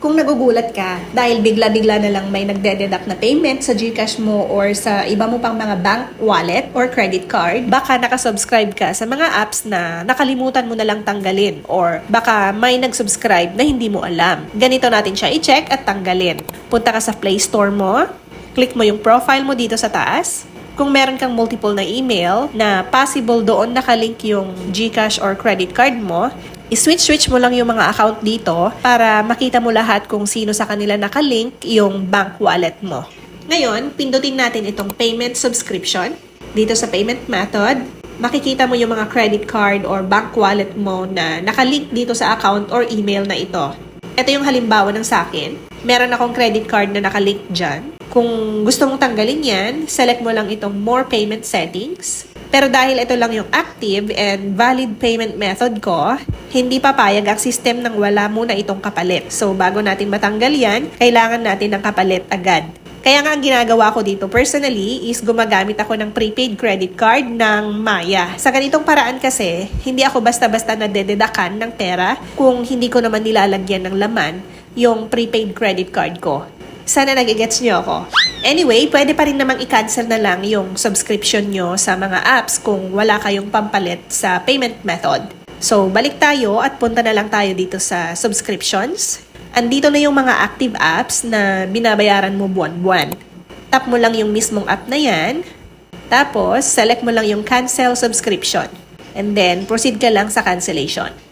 Kung nagugulat ka dahil bigla-bigla na lang may nagde-deduct na payment sa GCash mo or sa iba mo pang mga bank wallet or credit card, baka nakasubscribe ka sa mga apps na nakalimutan mo na lang tanggalin or baka may nag-subscribe na hindi mo alam. Ganito natin siya i-check at tanggalin. Punta ka sa Play Store mo, click mo yung profile mo dito sa taas. Kung meron kang multiple na email na possible doon nakalink yung GCash or credit card mo, i-switch mo lang yung mga account dito para makita mo lahat kung sino sa kanila nakalink yung bank wallet mo. Ngayon, pindutin natin itong payment subscription. Dito sa payment method, makikita mo yung mga credit card or bank wallet mo na nakalink dito sa account or email na ito. Ito yung halimbawa ng sa akin. Meron akong credit card na nakalink dyan. Kung gusto mong tanggalin yan, select mo lang itong More Payment Settings. Pero dahil ito lang yung active and valid payment method ko, hindi papayag ang system nang wala muna itong kapalit. So, bago natin matanggal yan, kailangan natin ng kapalit agad. Kaya nga ang ginagawa ko dito personally is gumagamit ako ng prepaid credit card ng Maya. Sa ganitong paraan kasi, hindi ako basta-basta nadededakan ng pera kung hindi ko naman nilalagyan ng laman yung prepaid credit card ko. Sana nagigets nyo ako. Anyway, pwede pa rin namang i-cancel na lang yung subscription nyo sa mga apps kung wala kayong pampalit sa payment method. So, balik tayo at punta na lang tayo dito sa subscriptions. Andito na yung mga active apps na binabayaran mo buwan-buwan. Tap mo lang yung mismong app na yan. Tapos, select mo lang yung cancel subscription. And then, proceed ka lang sa cancellation.